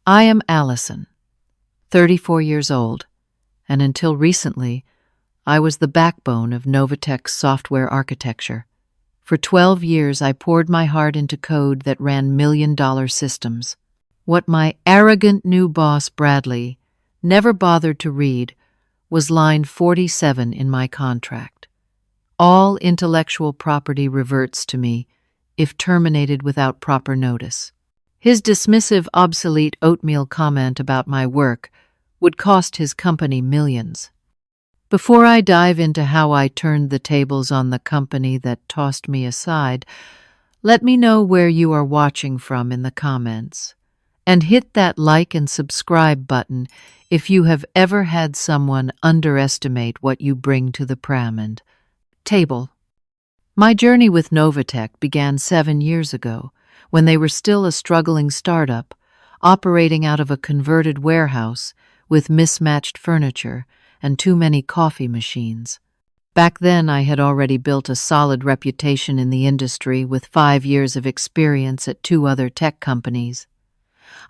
I am Alison, 34 years old, and until recently, I was the backbone of Novatech's software architecture. For 12 years, I poured my heart into code that ran million-dollar systems. What my arrogant new boss, Bradley, never bothered to read was line 47 in my contract. All intellectual property reverts to me if terminated without proper notice. His dismissive, obsolete oatmeal comment about my work would cost his company millions. Before I dive into how I turned the tables on the company that tossed me aside, let me know where you are watching from in the comments. And hit that like and subscribe button if you have ever had someone underestimate what you bring to the pyramid table. My journey with Novatech began 7 years ago, when they were still a struggling startup, operating out of a converted warehouse with mismatched furniture and too many coffee machines. Back then, I had already built a solid reputation in the industry with 5 years of experience at 2 other tech companies.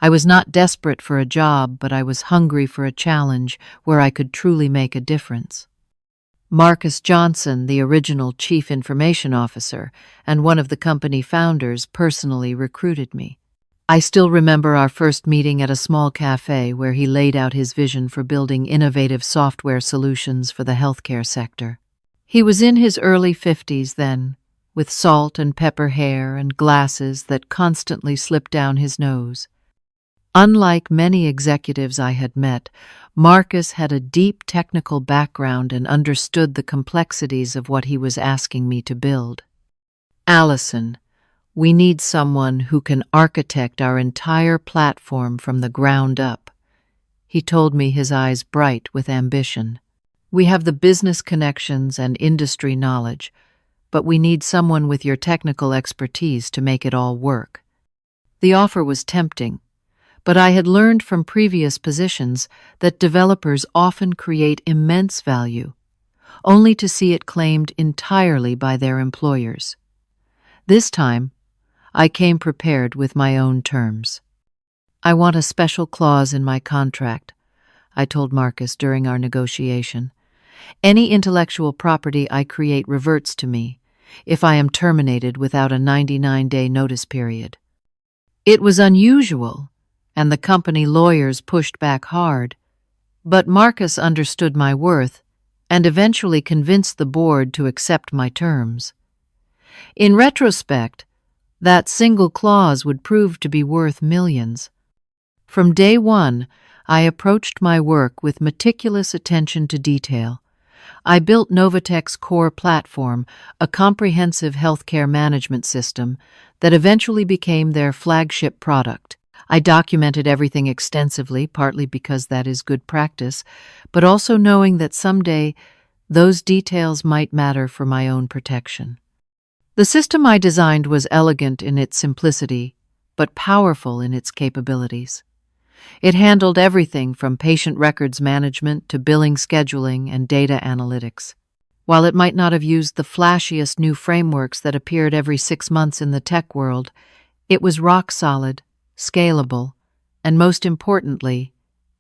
I was not desperate for a job, but I was hungry for a challenge where I could truly make a difference. Marcus Johnson, the original Chief Information Officer and one of the company founders, personally recruited me. I still remember our first meeting at a small cafe where he laid out his vision for building innovative software solutions for the healthcare sector. He was in his early 50s then, with salt and pepper hair and glasses that constantly slipped down his nose. Unlike many executives I had met, Marcus had a deep technical background and understood the complexities of what he was asking me to build. Alison, we need someone who can architect our entire platform from the ground up. He told me, his eyes bright with ambition. We have the business connections and industry knowledge, but we need someone with your technical expertise to make it all work. The offer was tempting, but I had learned from previous positions that developers often create immense value, only to see it claimed entirely by their employers. This time, I came prepared with my own terms. I want a special clause in my contract, I told Marcus during our negotiation. Any intellectual property I create reverts to me if I am terminated without a 99-day notice period. It was unusual, and the company lawyers pushed back hard, but Marcus understood my worth and eventually convinced the board to accept my terms. In retrospect, that single clause would prove to be worth millions. From day one, I approached my work with meticulous attention to detail. I built Novatech's core platform, a comprehensive healthcare management system that eventually became their flagship product. I documented everything extensively, partly because that is good practice, but also knowing that someday those details might matter for my own protection. The system I designed was elegant in its simplicity, but powerful in its capabilities. It handled everything from patient records management to billing scheduling and data analytics. While it might not have used the flashiest new frameworks that appeared every 6 months in the tech world, it was rock solid, scalable, and most importantly,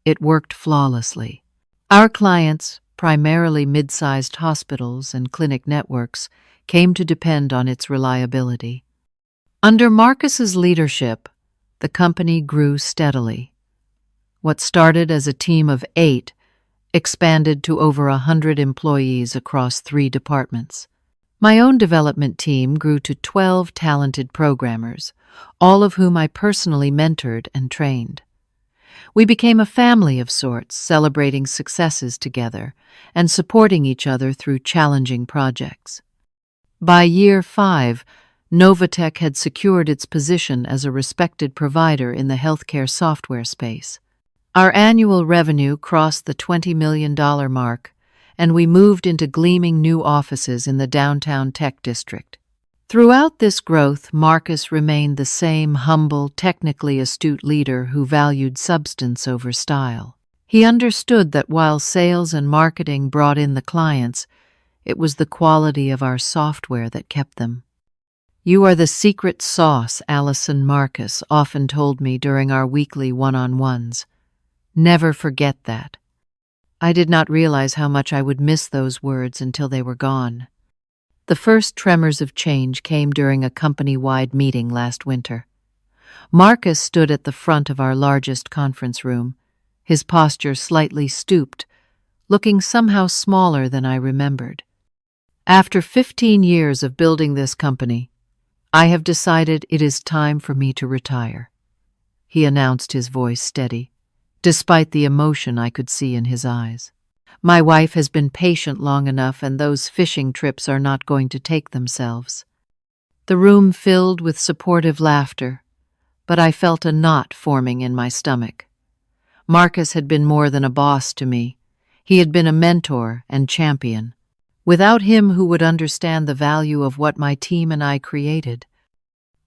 it worked flawlessly. Our clients, primarily mid-sized hospitals and clinic networks, came to depend on its reliability. Under Marcus's leadership, the company grew steadily. What started as a team of 8 expanded to over 100 employees across 3 departments. My own development team grew to 12 talented programmers, all of whom I personally mentored and trained. We became a family of sorts, celebrating successes together and supporting each other through challenging projects. By year 5, Novatech had secured its position as a respected provider in the healthcare software space. Our annual revenue crossed the $20 million mark, and we moved into gleaming new offices in the downtown tech district. Throughout this growth, Marcus remained the same humble, technically astute leader who valued substance over style. He understood that while sales and marketing brought in the clients, it was the quality of our software that kept them. "You are the secret sauce," Alison Marcus often told me during our weekly one-on-ones. "Never forget that." I did not realize how much I would miss those words until they were gone. The first tremors of change came during a company-wide meeting last winter. Marcus stood at the front of our largest conference room, his posture slightly stooped, looking somehow smaller than I remembered. "After 15 years of building this company, I have decided it is time for me to retire," he announced, his voice steady, despite the emotion I could see in his eyes. "My wife has been patient long enough, and those fishing trips are not going to take themselves." The room filled with supportive laughter, but I felt a knot forming in my stomach. Marcus had been more than a boss to me. He had been a mentor and champion. Without him, who would understand the value of what my team and I created?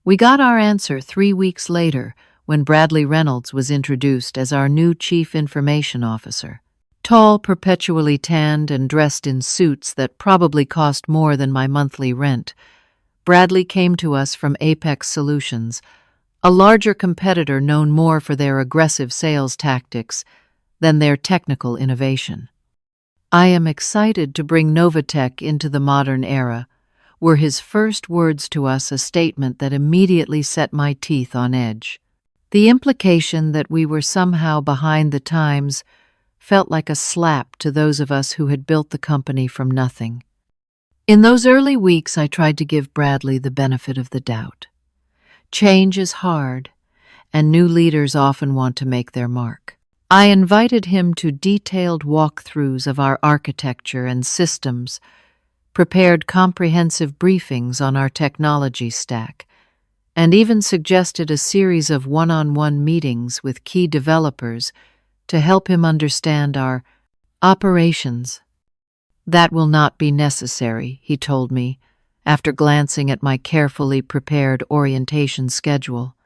We got our answer 3 weeks later when Bradley Reynolds was introduced as our new Chief Information Officer. Tall, perpetually tanned, and dressed in suits that probably cost more than my monthly rent, Bradley came to us from Apex Solutions, a larger competitor known more for their aggressive sales tactics than their technical innovation. "I am excited to bring Novatech into the modern era," were his first words to us, a statement that immediately set my teeth on edge. The implication that we were somehow behind the times felt like a slap to those of us who had built the company from nothing. In those early weeks, I tried to give Bradley the benefit of the doubt. Change is hard, and new leaders often want to make their mark. I invited him to detailed walkthroughs of our architecture and systems, prepared comprehensive briefings on our technology stack, and even suggested a series of one-on-one meetings with key developers to help him understand our operations. "That will not be necessary," he told me, after glancing at my carefully prepared orientation schedule.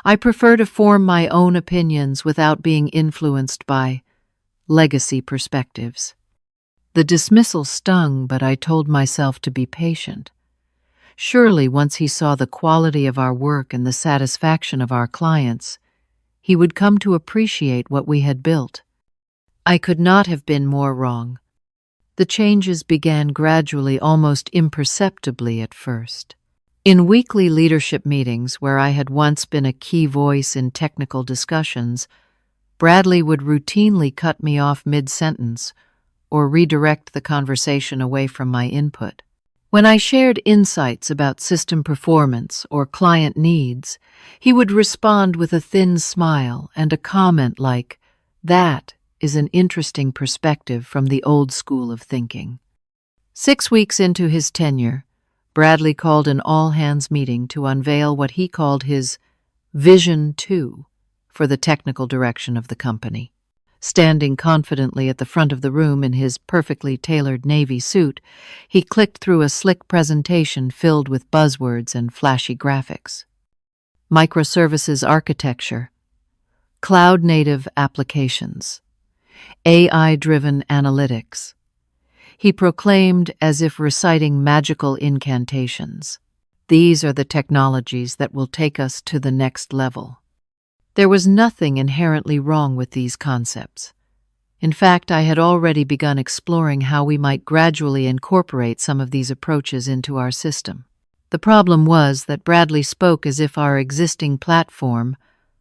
"I prefer to form my own opinions without being influenced by legacy perspectives." The dismissal stung, but I told myself to be patient. Surely, once he saw the quality of our work and the satisfaction of our clients, he would come to appreciate what we had built. I could not have been more wrong. The changes began gradually, almost imperceptibly at first. In weekly leadership meetings, where I had once been a key voice in technical discussions, Bradley would routinely cut me off mid-sentence or redirect the conversation away from my input. When I shared insights about system performance or client needs, he would respond with a thin smile and a comment like, "That is an interesting perspective from the old school of thinking." 6 weeks into his tenure, Bradley called an all-hands meeting to unveil what he called his Vision 2 for the technical direction of the company. Standing confidently at the front of the room in his perfectly tailored navy suit, he clicked through a slick presentation filled with buzzwords and flashy graphics. Microservices architecture, cloud-native applications, AI-driven analytics. He proclaimed as if reciting magical incantations. "These are the technologies that will take us to the next level." There was nothing inherently wrong with these concepts. In fact, I had already begun exploring how we might gradually incorporate some of these approaches into our system. The problem was that Bradley spoke as if our existing platform,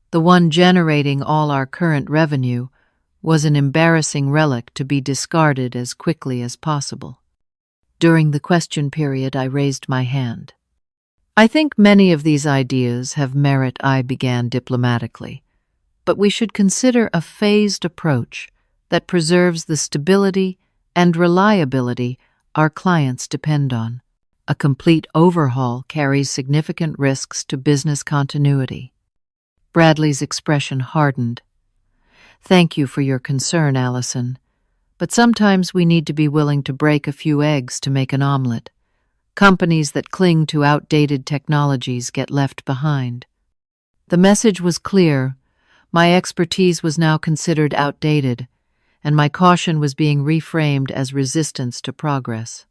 the one generating all our current revenue, was an embarrassing relic to be discarded as quickly as possible. During the question period, I raised my hand. "I think many of these ideas have merit," I began diplomatically, "but we should consider a phased approach that preserves the stability and reliability our clients depend on. A complete overhaul carries significant risks to business continuity." Bradley's expression hardened. "Thank you for your concern, Alison, but sometimes we need to be willing to break a few eggs to make an omelet. Companies that cling to outdated technologies get left behind." The message was clear. My expertise was now considered outdated, and my caution was being reframed as resistance to progress.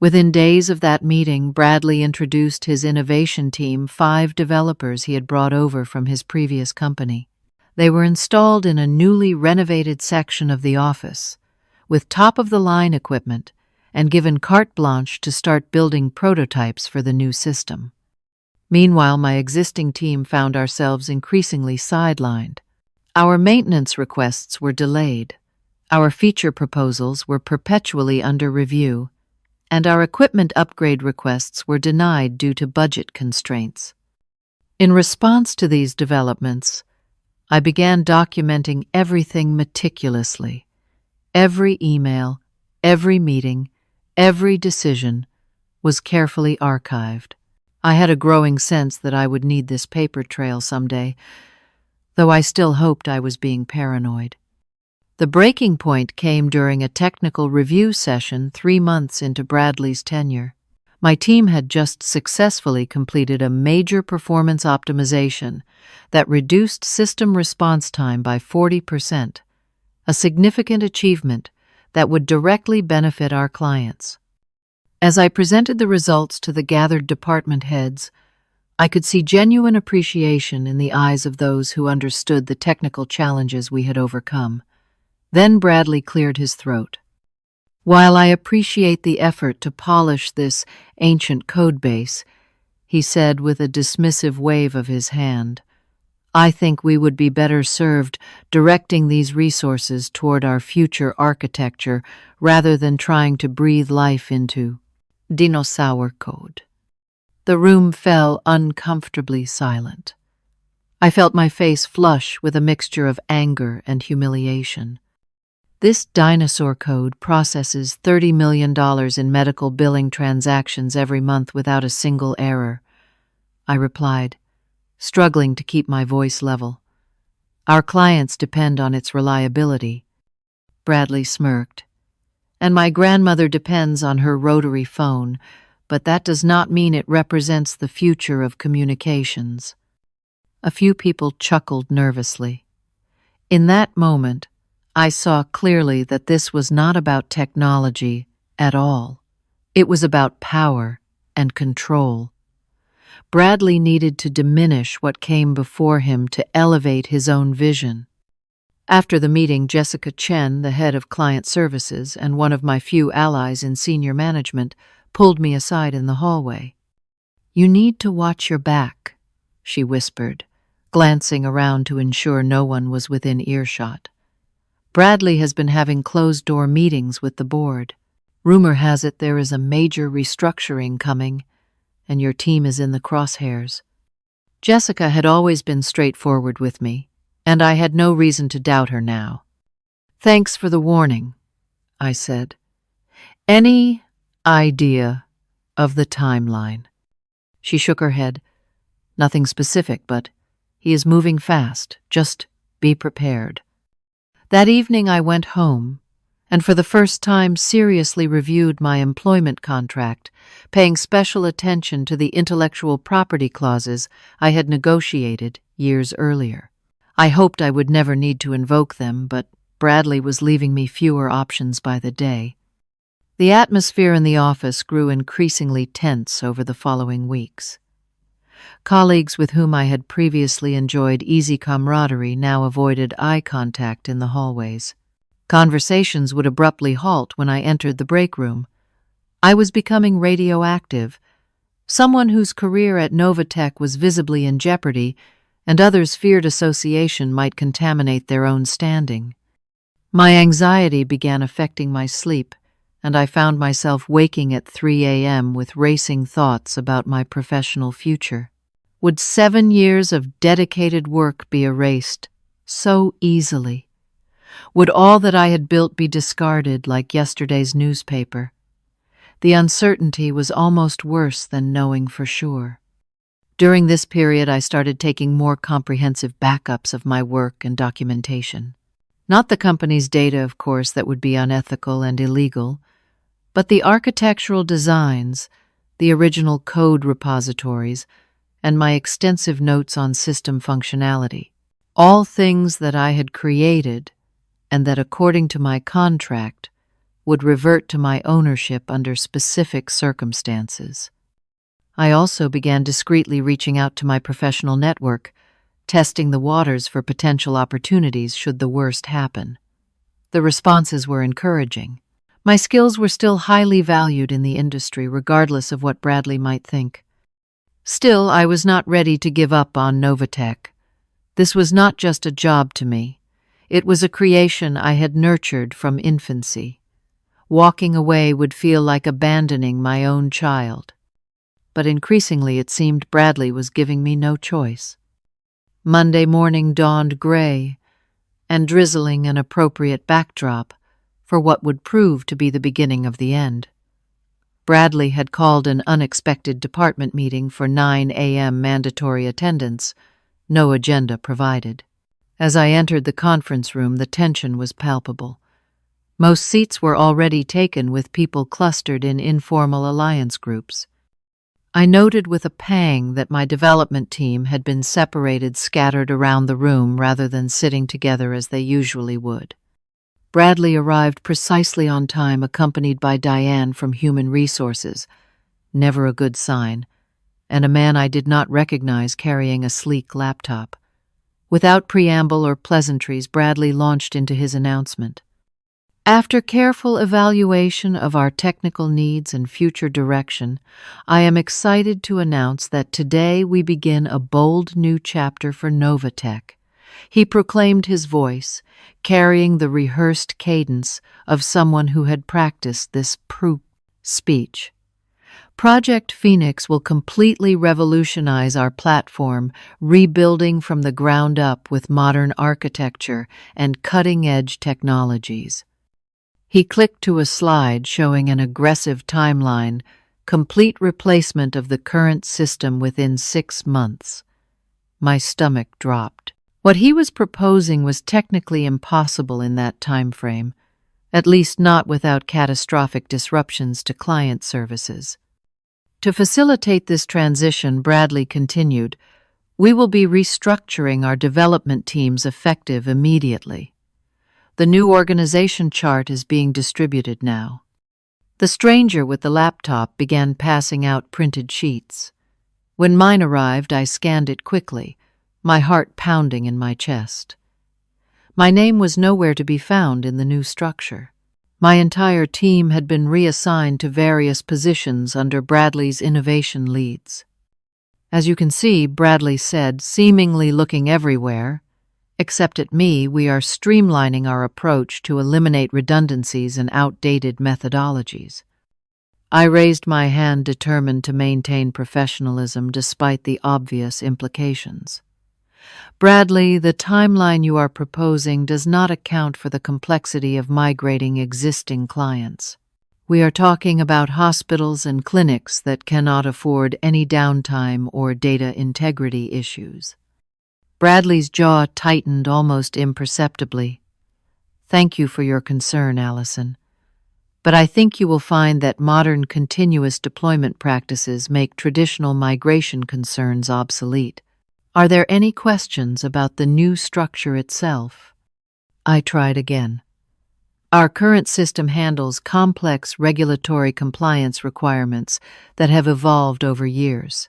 Within days of that meeting, Bradley introduced his innovation team 5 developers he had brought over from his previous company. They were installed in a newly renovated section of the office, with top-of-the-line equipment, and given carte blanche to start building prototypes for the new system. Meanwhile, my existing team found ourselves increasingly sidelined. Our maintenance requests were delayed, our feature proposals were perpetually under review, and our equipment upgrade requests were denied due to budget constraints. In response to these developments, I began documenting everything meticulously. Every email, every meeting, every decision was carefully archived. I had a growing sense that I would need this paper trail someday, though I still hoped I was being paranoid. The breaking point came during a technical review session 3 months into Bradley's tenure. My team had just successfully completed a major performance optimization that reduced system response time by 40%, a significant achievement that would directly benefit our clients. As I presented the results to the gathered department heads, I could see genuine appreciation in the eyes of those who understood the technical challenges we had overcome. Then Bradley cleared his throat. "While I appreciate the effort to polish this ancient codebase," he said with a dismissive wave of his hand, "I think we would be better served directing these resources toward our future architecture rather than trying to breathe life into dinosaur code." The room fell uncomfortably silent. I felt my face flush with a mixture of anger and humiliation. "This dinosaur code processes $30 million in medical billing transactions every month without a single error," I replied, struggling to keep my voice level. "Our clients depend on its reliability." Bradley smirked. "And my grandmother depends on her rotary phone, but that does not mean it represents the future of communications." A few people chuckled nervously. In that moment, I saw clearly that this was not about technology at all. It was about power and control. Bradley needed to diminish what came before him to elevate his own vision. After the meeting, Jessica Chen, the head of client services and one of my few allies in senior management, pulled me aside in the hallway. "You need to watch your back," she whispered, glancing around to ensure no one was within earshot. "Bradley has been having closed-door meetings with the board. Rumor has it there is a major restructuring coming, and your team is in the crosshairs." Jessica had always been straightforward with me, and I had no reason to doubt her now. "Thanks for the warning," I said. "Any idea of the timeline?" She shook her head. "Nothing specific, but he is moving fast. Just be prepared." That evening I went home, and for the first time seriously reviewed my employment contract, paying special attention to the intellectual property clauses I had negotiated years earlier. I hoped I would never need to invoke them, but Bradley was leaving me fewer options by the day. The atmosphere in the office grew increasingly tense over the following weeks. Colleagues with whom I had previously enjoyed easy camaraderie now avoided eye contact in the hallways. Conversations would abruptly halt when I entered the break room. I was becoming radioactive, someone whose career at Novatech was visibly in jeopardy, and others feared association might contaminate their own standing. My anxiety began affecting my sleep, and I found myself waking at 3 a.m. with racing thoughts about my professional future. Would 7 years of dedicated work be erased so easily? Would all that I had built be discarded like yesterday's newspaper? The uncertainty was almost worse than knowing for sure. During this period, I started taking more comprehensive backups of my work and documentation. Not the company's data, of course, that would be unethical and illegal, but the architectural designs, the original code repositories, and my extensive notes on system functionality. All things that I had created and that, according to my contract, would revert to my ownership under specific circumstances. I also began discreetly reaching out to my professional network, testing the waters for potential opportunities should the worst happen. The responses were encouraging. My skills were still highly valued in the industry, regardless of what Bradley might think. Still, I was not ready to give up on Novatech. This was not just a job to me. It was a creation I had nurtured from infancy. Walking away would feel like abandoning my own child. But increasingly it seemed Bradley was giving me no choice. Monday morning dawned gray and drizzling, an appropriate backdrop for what would prove to be the beginning of the end. Bradley had called an unexpected department meeting for 9 a.m. mandatory attendance, no agenda provided. As I entered the conference room, the tension was palpable. Most seats were already taken, with people clustered in informal alliance groups. I noted with a pang that my development team had been separated, scattered around the room rather than sitting together as they usually would. Bradley arrived precisely on time, accompanied by Diane from Human Resources, never a good sign, and a man I did not recognize carrying a sleek laptop. Without preamble or pleasantries, Bradley launched into his announcement. After careful evaluation of our technical needs and future direction, I am excited to announce that today we begin a bold new chapter for Novatech. He proclaimed, his voice carrying the rehearsed cadence of someone who had practiced this speech. Project Phoenix will completely revolutionize our platform, rebuilding from the ground up with modern architecture and cutting-edge technologies. He clicked to a slide showing an aggressive timeline, complete replacement of the current system within 6 months. My stomach dropped. What he was proposing was technically impossible in that time frame, at least not without catastrophic disruptions to client services. To facilitate this transition, Bradley continued, we will be restructuring our development teams effective immediately. The new organization chart is being distributed now. The stranger with the laptop began passing out printed sheets. When mine arrived, I scanned it quickly, my heart pounding in my chest. My name was nowhere to be found in the new structure. My entire team had been reassigned to various positions under Bradley's innovation leads. As you can see, Bradley said, seemingly looking everywhere, except at me, we are streamlining our approach to eliminate redundancies and outdated methodologies. I raised my hand, determined to maintain professionalism despite the obvious implications. Bradley, the timeline you are proposing does not account for the complexity of migrating existing clients. We are talking about hospitals and clinics that cannot afford any downtime or data integrity issues. Bradley's jaw tightened almost imperceptibly. Thank you for your concern, Alison. But I think you will find that modern continuous deployment practices make traditional migration concerns obsolete. Are there any questions about the new structure itself? I tried again. Our current system handles complex regulatory compliance requirements that have evolved over years.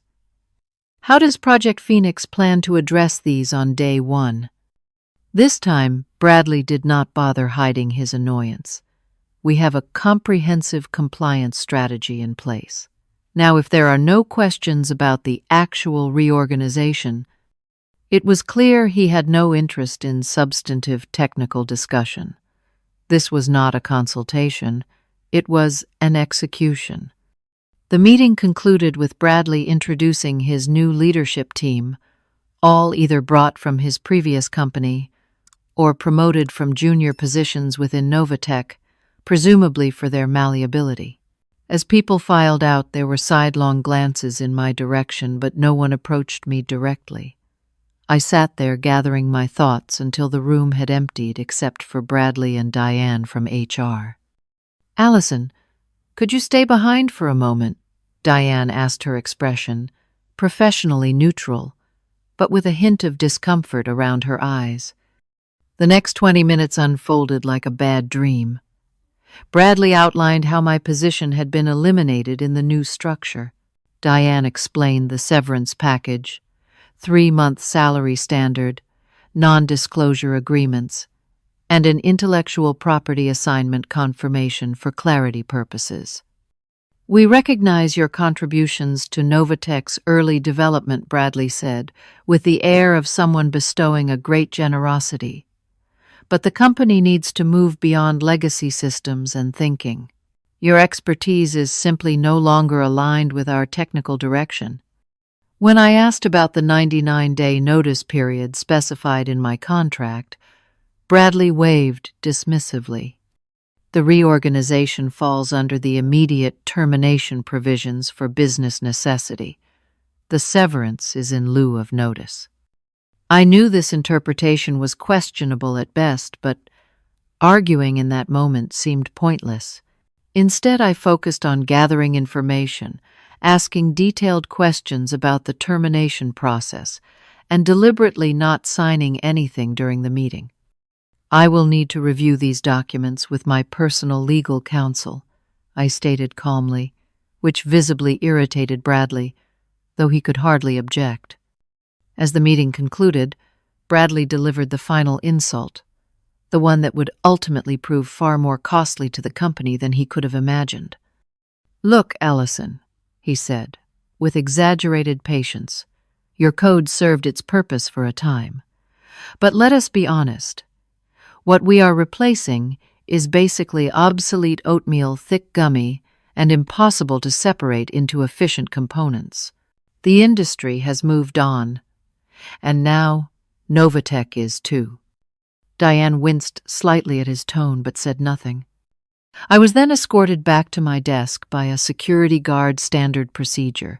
How does Project Phoenix plan to address these on day one? This time, Bradley did not bother hiding his annoyance. We have a comprehensive compliance strategy in place. Now, if there are no questions about the actual reorganization, it was clear he had no interest in substantive technical discussion. This was not a consultation, it was an execution. The meeting concluded with Bradley introducing his new leadership team, all either brought from his previous company or promoted from junior positions within Novatech, presumably for their malleability. As people filed out, there were sidelong glances in my direction, but no one approached me directly. I sat there gathering my thoughts until the room had emptied except for Bradley and Diane from HR. Alison, could you stay behind for a moment? Diane asked, her expression professionally neutral, but with a hint of discomfort around her eyes. The next 20 minutes unfolded like a bad dream. Bradley outlined how my position had been eliminated in the new structure. Diane explained the severance package, 3-month salary standard, non-disclosure agreements, and an intellectual property assignment confirmation for clarity purposes. "We recognize your contributions to Novatech's early development," Bradley said, with the air of someone bestowing a great generosity. "But the company needs to move beyond legacy systems and thinking. Your expertise is simply no longer aligned with our technical direction." When I asked about the 99-day notice period specified in my contract, Bradley waved dismissively. "The reorganization falls under the immediate termination provisions for business necessity. The severance is in lieu of notice." I knew this interpretation was questionable at best, but arguing in that moment seemed pointless. Instead, I focused on gathering information, asking detailed questions about the termination process, and deliberately not signing anything during the meeting. "I will need to review these documents with my personal legal counsel," I stated calmly, which visibly irritated Bradley, though he could hardly object. As the meeting concluded, Bradley delivered the final insult, the one that would ultimately prove far more costly to the company than he could have imagined. "Look, Alison," he said, with exaggerated patience, "your code served its purpose for a time. But let us be honest. What we are replacing is basically obsolete oatmeal, thick gummy, and impossible to separate into efficient components. The industry has moved on, and now Novatech is too." Diane winced slightly at his tone but said nothing. I was then escorted back to my desk by a security guard standard procedure.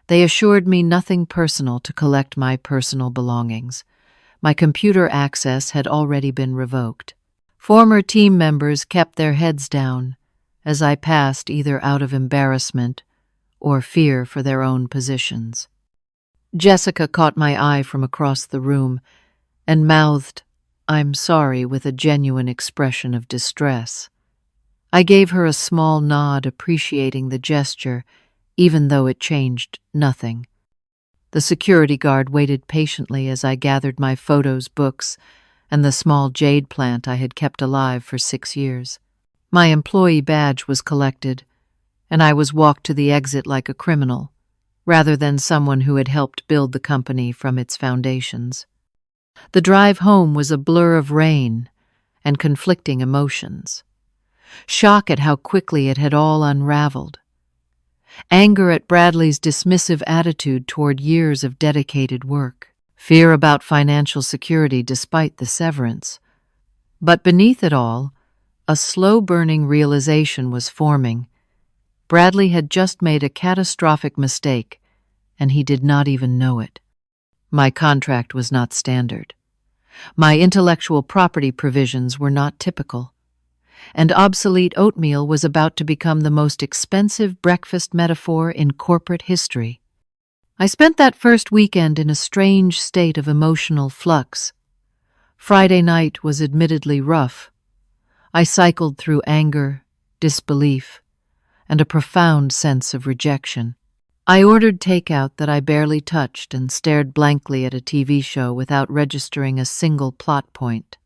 They assured me nothing personal to collect my personal belongings. My computer access had already been revoked. Former team members kept their heads down as I passed, either out of embarrassment or fear for their own positions. Jessica caught my eye from across the room and mouthed, "I'm sorry," with a genuine expression of distress. I gave her a small nod, appreciating the gesture, even though it changed nothing. The security guard waited patiently as I gathered my photos, books, and the small jade plant I had kept alive for 6 years. My employee badge was collected, and I was walked to the exit like a criminal, rather than someone who had helped build the company from its foundations. The drive home was a blur of rain and conflicting emotions. Shock at how quickly it had all unraveled. Anger at Bradley's dismissive attitude toward years of dedicated work. Fear about financial security despite the severance. But beneath it all, a slow-burning realization was forming. Bradley had just made a catastrophic mistake, and he did not even know it. My contract was not standard. My intellectual property provisions were not typical. And obsolete oatmeal was about to become the most expensive breakfast metaphor in corporate history. I spent that first weekend in a strange state of emotional flux. Friday night was admittedly rough. I cycled through anger, disbelief, and a profound sense of rejection. I ordered takeout that I barely touched and stared blankly at a TV show without registering a single plot point.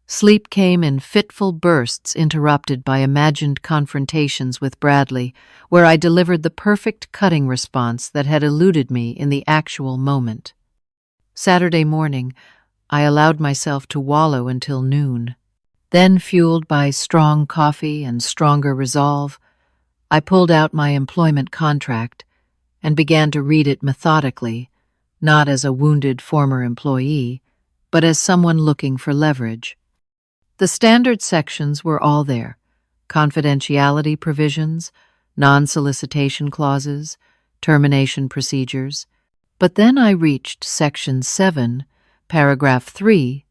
Sleep came in fitful bursts interrupted by imagined confrontations with Bradley, where I delivered the perfect cutting response that had eluded me in the actual moment. Saturday morning, I allowed myself to wallow until noon. Then, fueled by strong coffee and stronger resolve, I pulled out my employment contract and began to read it methodically, not as a wounded former employee, but as someone looking for leverage. The standard sections were all there: confidentiality provisions, non-solicitation clauses, termination procedures. But then I reached Section 7, Paragraph 3,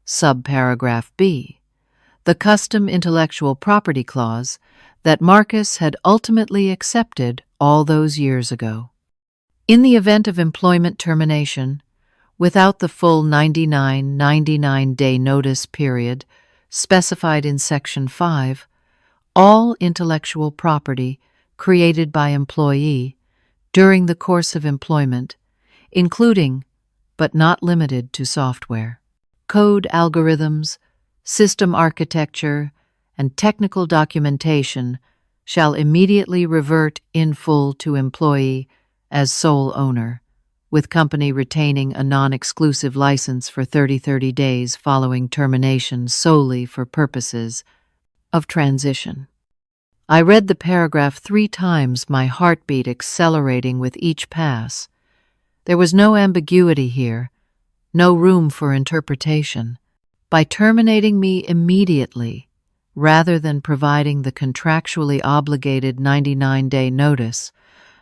Subparagraph B, the custom intellectual property clause that Marcus had ultimately accepted all those years ago. In the event of employment termination, without the full 99-day notice period specified in Section 5, all intellectual property created by employee during the course of employment, including, but not limited to software, code algorithms, system architecture, and technical documentation shall immediately revert in full to employee as sole owner, with company retaining a non-exclusive license for 30 days following termination solely for purposes of transition. I read the paragraph 3 times, my heartbeat accelerating with each pass. There was no ambiguity here, no room for interpretation. By terminating me immediately, rather than providing the contractually obligated 99-day notice,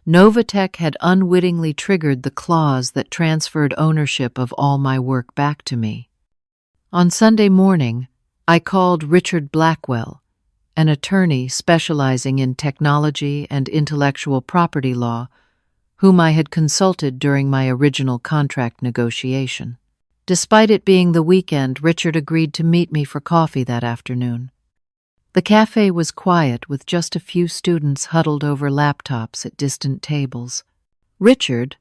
Novatech had unwittingly triggered the clause that transferred ownership of all my work back to me. On Sunday morning, I called Richard Blackwell, an attorney specializing in technology and intellectual property law, whom I had consulted during my original contract negotiation. Despite it being the weekend, Richard agreed to meet me for coffee that afternoon. The cafe was quiet, with just a few students huddled over laptops at distant tables. Richard,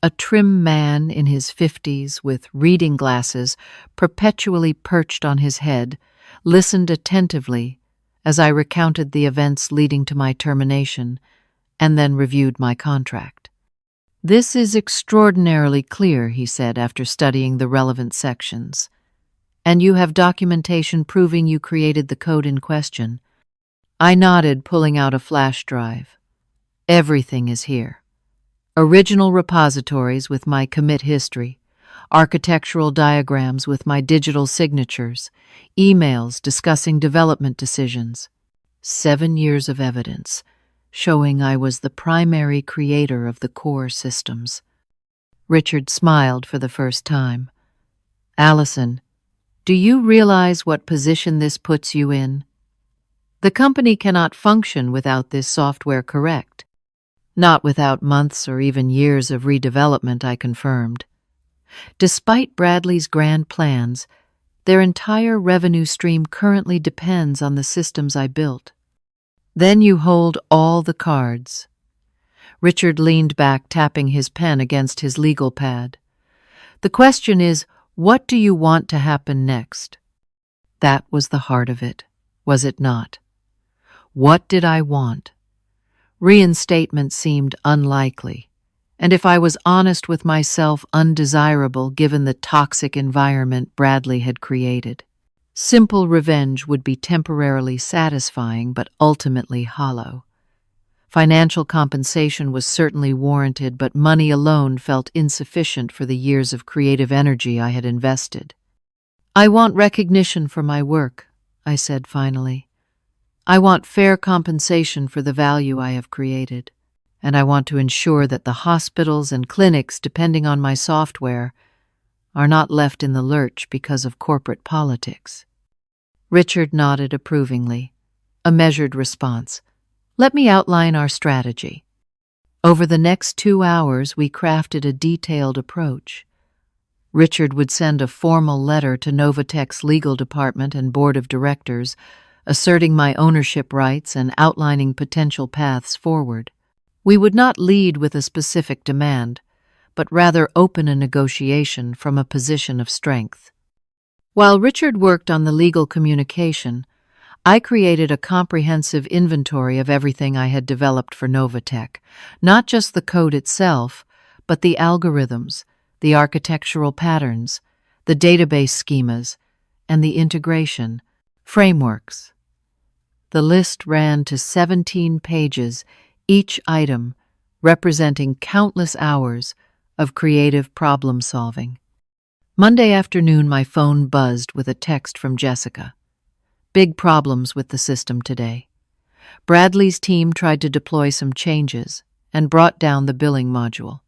a trim man in his 50s with reading glasses perpetually perched on his head, listened attentively as I recounted the events leading to my termination and then reviewed my contract. "This is extraordinarily clear," he said after studying the relevant sections. "And you have documentation proving you created the code in question?" I nodded, pulling out a flash drive. "Everything is here. Original repositories with my commit history, architectural diagrams with my digital signatures, emails discussing development decisions. 7 years of evidence, showing I was the primary creator of the core systems." Richard smiled for the first time. "Alison, do you realize what position this puts you in? The company cannot function without this software, correct?" "Not without months or even years of redevelopment," I confirmed. "Despite Bradley's grand plans, their entire revenue stream currently depends on the systems I built." "Then you hold all the cards." Richard leaned back, tapping his pen against his legal pad. "The question is, what do you want to happen next?" That was the heart of it, was it not? What did I want? Reinstatement seemed unlikely, and if I was honest with myself, undesirable given the toxic environment Bradley had created. Simple revenge would be temporarily satisfying but ultimately hollow. Financial compensation was certainly warranted, but money alone felt insufficient for the years of creative energy I had invested. "I want recognition for my work," I said finally. "I want fair compensation for the value I have created, and I want to ensure that the hospitals and clinics depending on my software are not left in the lurch because of corporate politics." Richard nodded approvingly, a measured response. "Let me outline our strategy." Over the next 2 hours, we crafted a detailed approach. Richard would send a formal letter to Novatech's legal department and board of directors, asserting my ownership rights and outlining potential paths forward. We would not lead with a specific demand, but rather open a negotiation from a position of strength. While Richard worked on the legal communication, I created a comprehensive inventory of everything I had developed for Novatech, not just the code itself, but the algorithms, the architectural patterns, the database schemas, and the integration frameworks. The list ran to 17 pages, each item representing countless hours of creative problem-solving. Monday afternoon, my phone buzzed with a text from Jessica. "Big problems with the system today. Bradley's team tried to deploy some changes and brought down the billing module.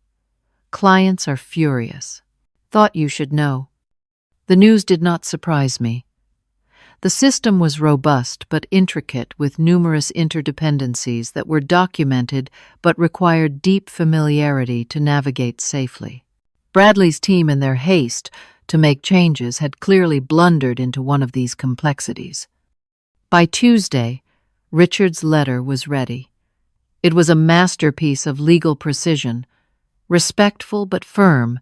Clients are furious. Thought you should know." The news did not surprise me. The system was robust but intricate, with numerous interdependencies that were documented but required deep familiarity to navigate safely. Bradley's team, in their haste to make changes, had clearly blundered into one of these complexities. By Tuesday, Richard's letter was ready. It was a masterpiece of legal precision, respectful but firm,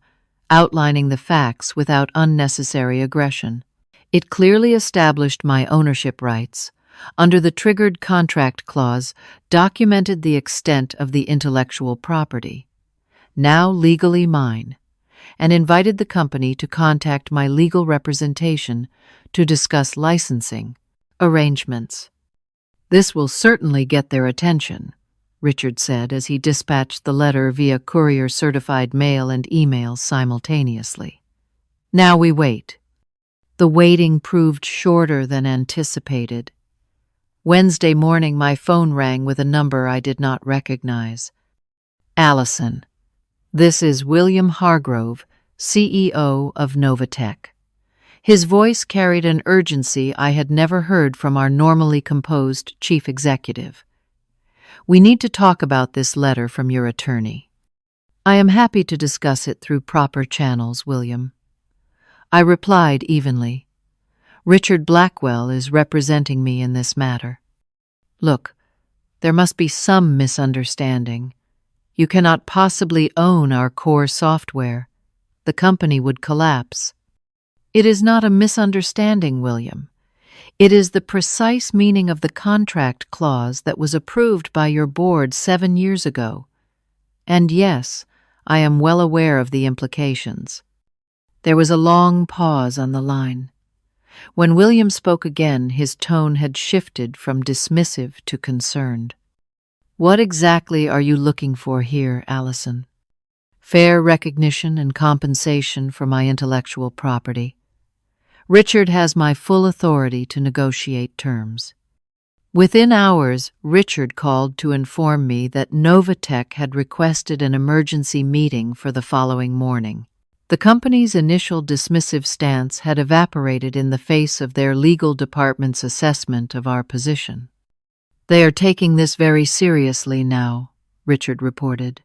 outlining the facts without unnecessary aggression. It clearly established my ownership rights, under the triggered contract clause, documented the extent of the intellectual property, now legally mine, and invited the company to contact my legal representation to discuss licensing arrangements. "This will certainly get their attention," Richard said as he dispatched the letter via courier-certified mail and email simultaneously. Now we wait. The waiting proved shorter than anticipated. Wednesday morning, my phone rang with a number I did not recognize. "Alison, this is William Hargrove, CEO of Novatech." His voice carried an urgency I had never heard from our normally composed chief executive. "We need to talk about this letter from your attorney." "I am happy to discuss it through proper channels, William," I replied evenly. "Richard Blackwell is representing me in this matter. Look, there must be some misunderstanding. You cannot possibly own our core software. The company would collapse." "It is not a misunderstanding, William. It is the precise meaning of the contract clause that was approved by your board 7 years ago. And yes, I am well aware of the implications." There was a long pause on the line. When William spoke again, his tone had shifted from dismissive to concerned. "What exactly are you looking for here, Alison?" "Fair recognition and compensation for my intellectual property. Richard has my full authority to negotiate terms." Within hours, Richard called to inform me that Novatech had requested an emergency meeting for the following morning. The company's initial dismissive stance had evaporated in the face of their legal department's assessment of our position. "They are taking this very seriously now," Richard reported.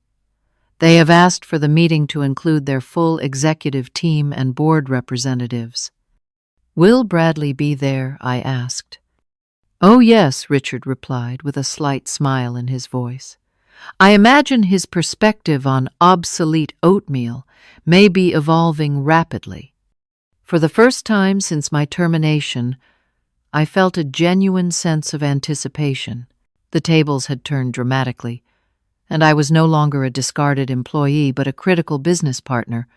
"They have asked for the meeting to include their full executive team and board representatives." "Will Bradley be there?" I asked. "Oh yes," Richard replied with a slight smile in his voice. "I imagine his perspective on obsolete oatmeal may be evolving rapidly." For the first time since my termination, I felt a genuine sense of anticipation. The tables had turned dramatically, and I was no longer a discarded employee but a critical business partner,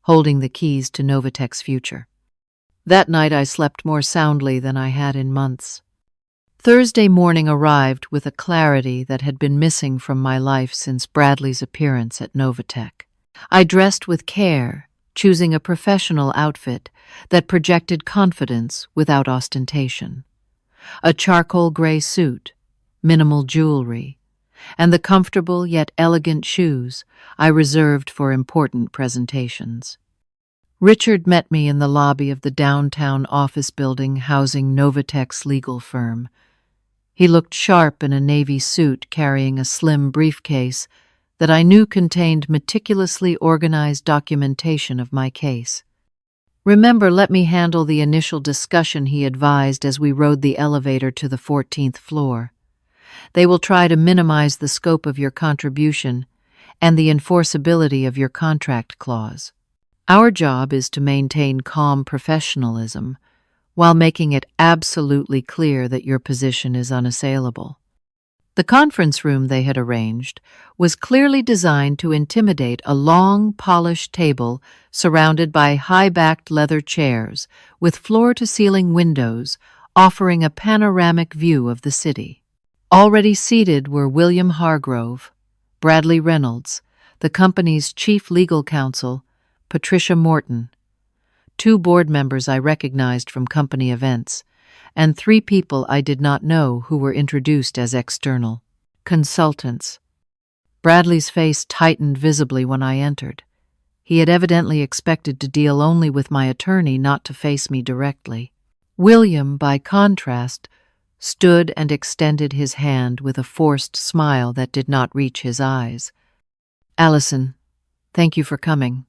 holding the keys to Novatech's future. That night I slept more soundly than I had in months. Thursday morning arrived with a clarity that had been missing from my life since Bradley's appearance at Novatech. I dressed with care, choosing a professional outfit that projected confidence without ostentation. A charcoal gray suit, minimal jewelry, and the comfortable yet elegant shoes I reserved for important presentations. Richard met me in the lobby of the downtown office building housing Novatech's legal firm. He looked sharp in a navy suit carrying a slim briefcase that I knew contained meticulously organized documentation of my case. "Remember, let me handle the initial discussion," he advised as we rode the elevator to the 14th floor. "They will try to minimize the scope of your contribution and the enforceability of your contract clause. Our job is to maintain calm professionalism while making it absolutely clear that your position is unassailable." The conference room they had arranged was clearly designed to intimidate a long, polished table surrounded by high-backed leather chairs with floor-to-ceiling windows offering a panoramic view of the city. Already seated were William Hargrove, Bradley Reynolds, the company's chief legal counsel, Patricia Morton, 2 board members I recognized from company events, and 3 people I did not know who were introduced as external consultants. Bradley's face tightened visibly when I entered. He had evidently expected to deal only with my attorney, not to face me directly. William, by contrast, stood and extended his hand with a forced smile that did not reach his eyes. "Alison, thank you for coming.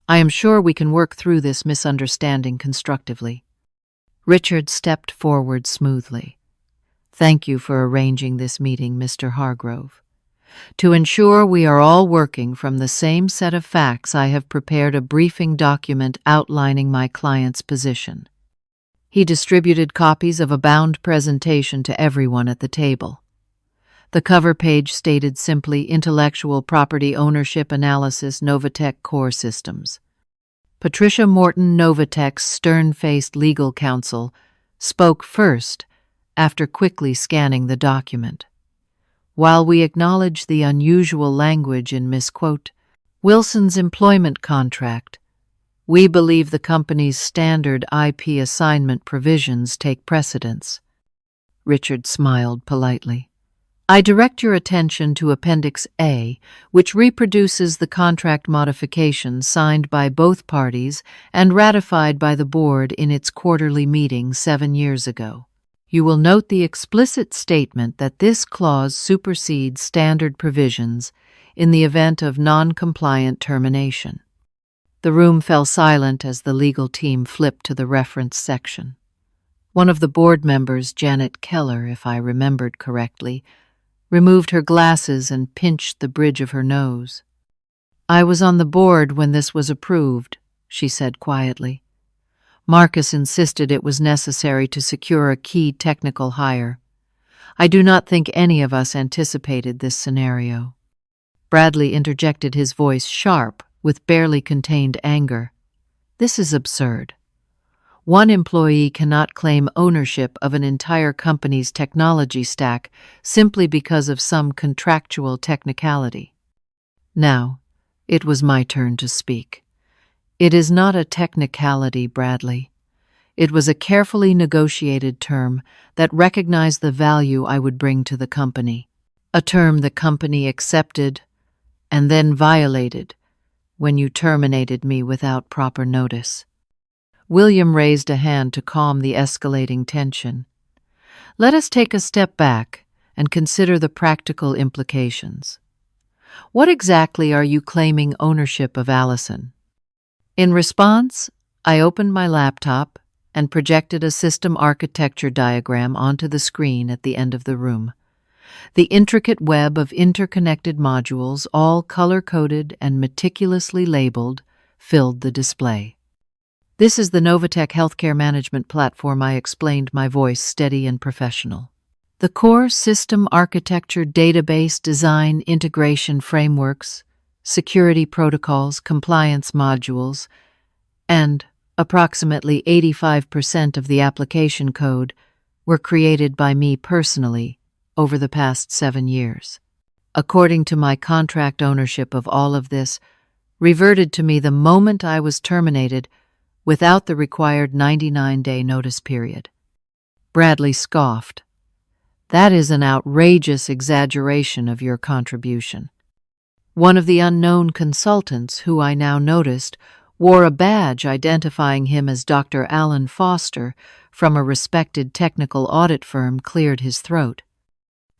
I am sure we can work through this misunderstanding constructively." Richard stepped forward smoothly. Thank you for arranging this meeting, Mr. Hargrove. To ensure we are all working from the same set of facts, I have prepared a briefing document outlining my client's position. He distributed copies of a bound presentation to everyone at the table. The cover page stated simply Intellectual Property Ownership Analysis Novatech Core Systems. Patricia Morton, Novatech's stern-faced legal counsel, spoke first after quickly scanning the document. While we acknowledge the unusual language in Miss Wilson's employment contract, we believe the company's standard IP assignment provisions take precedence. Richard smiled politely. I direct your attention to Appendix A, which reproduces the contract modifications signed by both parties and ratified by the board in its quarterly meeting 7 years ago. You will note the explicit statement that this clause supersedes standard provisions in the event of non-compliant termination. The room fell silent as the legal team flipped to the reference section. One of the board members, Janet Keller, if I remembered correctly, removed her glasses and pinched the bridge of her nose. I was on the board when this was approved, she said quietly. Marcus insisted it was necessary to secure a key technical hire. I do not think any of us anticipated this scenario. Bradley interjected, his voice sharp with barely contained anger. This is absurd. One employee cannot claim ownership of an entire company's technology stack simply because of some contractual technicality. Now, it was my turn to speak. It is not a technicality, Bradley. It was a carefully negotiated term that recognized the value I would bring to the company, a term the company accepted and then violated when you terminated me without proper notice. William raised a hand to calm the escalating tension. Let us take a step back and consider the practical implications. What exactly are you claiming ownership of, Alison? In response, I opened my laptop and projected a system architecture diagram onto the screen at the end of the room. The intricate web of interconnected modules, all color-coded and meticulously labeled, filled the display. This is the Novatech healthcare management platform, I explained, my voice steady and professional. The core system architecture, database design, integration frameworks, security protocols, compliance modules, and approximately 85% of the application code were created by me personally over the past 7 years. According to my contract, ownership of all of this reverted to me the moment I was terminated without the required 99-day notice period. Bradley scoffed. That is an outrageous exaggeration of your contribution. One of the unknown consultants, who I now noticed, wore a badge identifying him as Dr. Alan Foster from a respected technical audit firm, cleared his throat.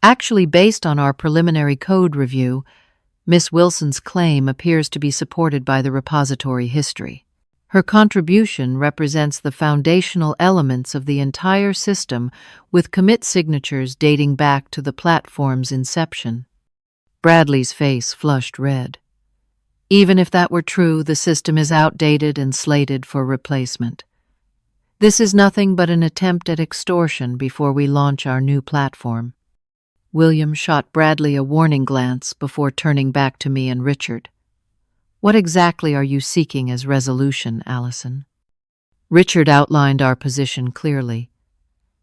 Actually, based on our preliminary code review, Miss Wilson's claim appears to be supported by the repository history. Her contribution represents the foundational elements of the entire system, with commit signatures dating back to the platform's inception. Bradley's face flushed red. Even if that were true, the system is outdated and slated for replacement. This is nothing but an attempt at extortion before we launch our new platform. William shot Bradley a warning glance before turning back to me and Richard. What exactly are you seeking as resolution, Alison? Richard outlined our position clearly.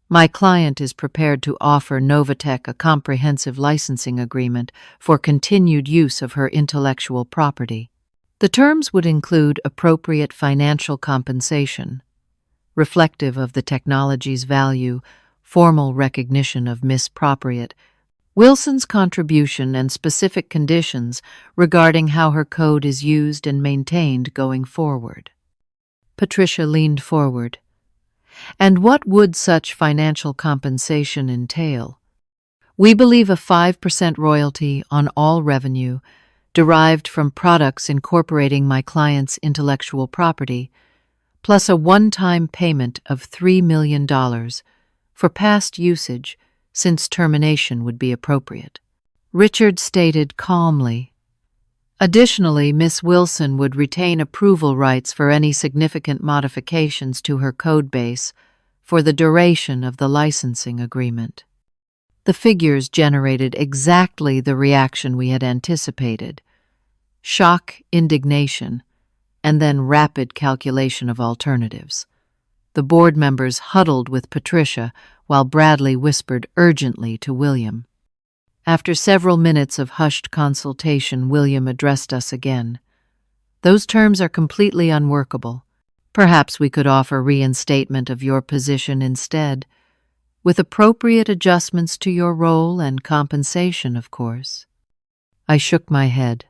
My client is prepared to offer Novatech a comprehensive licensing agreement for continued use of her intellectual property. The terms would include appropriate financial compensation, reflective of the technology's value, formal recognition of misappropriate, Wilson's contribution, and specific conditions regarding how her code is used and maintained going forward. Patricia leaned forward. And what would such financial compensation entail? We believe a 5% royalty on all revenue derived from products incorporating my client's intellectual property, plus a one-time payment of $3 million for past usage since termination would be appropriate. Richard stated calmly. Additionally, Miss Wilson would retain approval rights for any significant modifications to her code base for the duration of the licensing agreement. The figures generated exactly the reaction we had anticipated: shock, indignation, and then rapid calculation of alternatives. The board members huddled with Patricia while Bradley whispered urgently to William. After several minutes of hushed consultation, William addressed us again. Those terms are completely unworkable. Perhaps we could offer reinstatement of your position instead, with appropriate adjustments to your role and compensation, of course. I shook my head.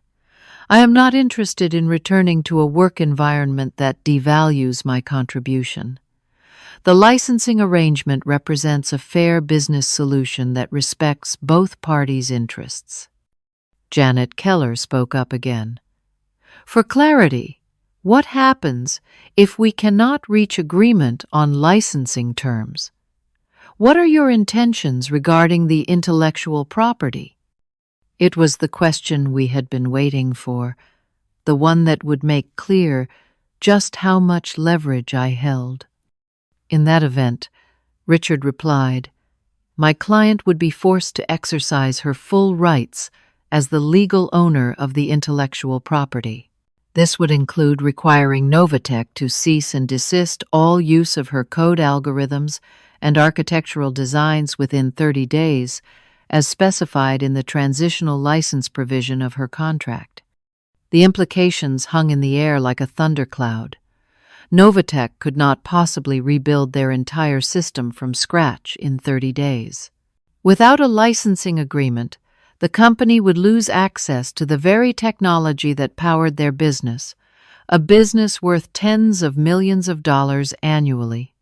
I am not interested in returning to a work environment that devalues my contribution. The licensing arrangement represents a fair business solution that respects both parties' interests. Janet Keller spoke up again. For clarity, what happens if we cannot reach agreement on licensing terms? What are your intentions regarding the intellectual property? It was the question we had been waiting for, the one that would make clear just how much leverage I held. In that event, Richard replied, my client would be forced to exercise her full rights as the legal owner of the intellectual property. This would include requiring Novatech to cease and desist all use of her code algorithms and architectural designs within 30 days, as specified in the transitional license provision of her contract. The implications hung in the air like a thundercloud. Novatech could not possibly rebuild their entire system from scratch in 30 days. Without a licensing agreement, the company would lose access to the very technology that powered their business, a business worth tens of millions of dollars annually.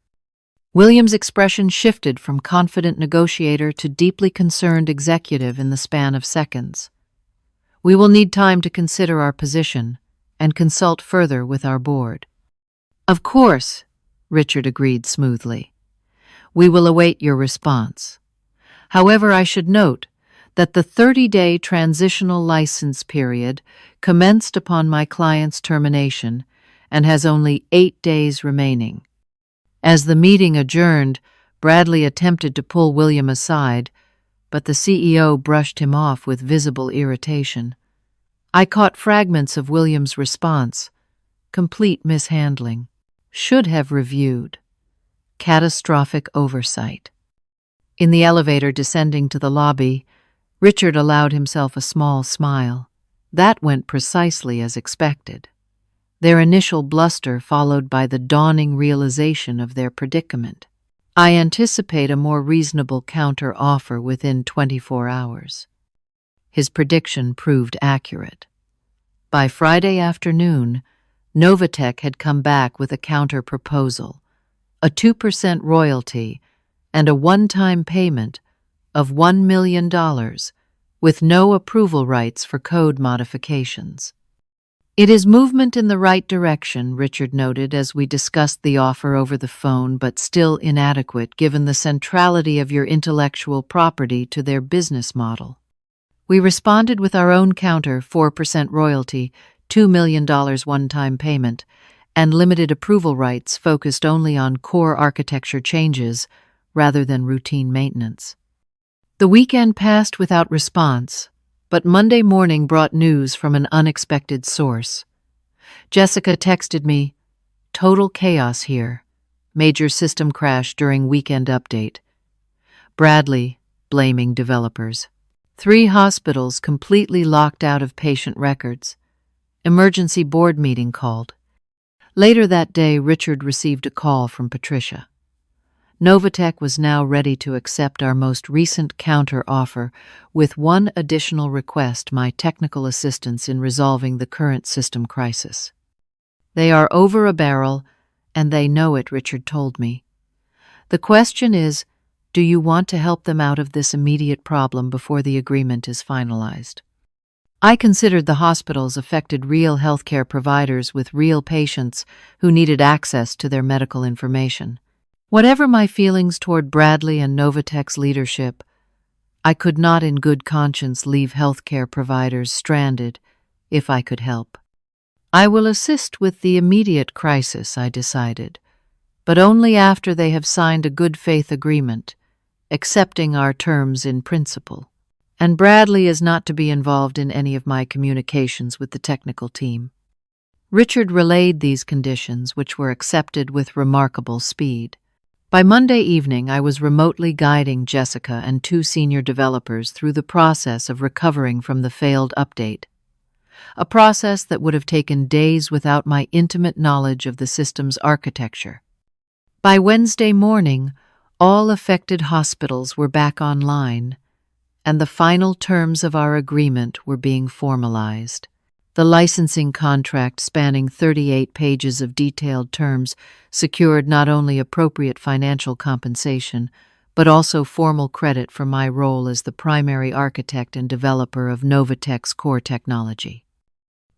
William's expression shifted from confident negotiator to deeply concerned executive in the span of seconds. We will need time to consider our position and consult further with our board. Of course, Richard agreed smoothly. We will await your response. However, I should note that the 30-day transitional license period commenced upon my client's termination and has only 8 days remaining. As the meeting adjourned, Bradley attempted to pull William aside, but the CEO brushed him off with visible irritation. I caught fragments of William's response. Complete mishandling. Should have reviewed. Catastrophic oversight. In the elevator descending to the lobby, Richard allowed himself a small smile. That went precisely as expected. Their initial bluster followed by the dawning realization of their predicament. I anticipate a more reasonable counter-offer within 24 hours. His prediction proved accurate. By Friday afternoon, Novatech had come back with a counter-proposal, a 2% royalty, and a one-time payment of $1 million, with no approval rights for code modifications. It is movement in the right direction, Richard noted as we discussed the offer over the phone, but still inadequate given the centrality of your intellectual property to their business model. We responded with our own counter, 4% royalty, $2 million one-time payment, and limited approval rights focused only on core architecture changes rather than routine maintenance. The weekend passed without response, but Monday morning brought news from an unexpected source. Jessica texted me, "Total chaos here. Major system crash during weekend update." Bradley, blaming developers. 3 hospitals completely locked out of patient records. Emergency board meeting called. Later that day, Richard received a call from Patricia. Novatech was now ready to accept our most recent counter-offer with one additional request: my technical assistance in resolving the current system crisis. They are over a barrel, and they know it, Richard told me. The question is, do you want to help them out of this immediate problem before the agreement is finalized? I considered the hospitals affected real healthcare providers with real patients who needed access to their medical information. Whatever my feelings toward Bradley and Novatech's leadership, I could not in good conscience leave healthcare providers stranded if I could help. I will assist with the immediate crisis, I decided, but only after they have signed a good faith agreement, accepting our terms in principle. And Bradley is not to be involved in any of my communications with the technical team. Richard relayed these conditions, which were accepted with remarkable speed. By Monday evening, I was remotely guiding Jessica and 2 senior developers through the process of recovering from the failed update, a process that would have taken days without my intimate knowledge of the system's architecture. By Wednesday morning, all affected hospitals were back online, and the final terms of our agreement were being formalized. The licensing contract, spanning 38 pages of detailed terms, secured not only appropriate financial compensation, but also formal credit for my role as the primary architect and developer of Novatech's core technology.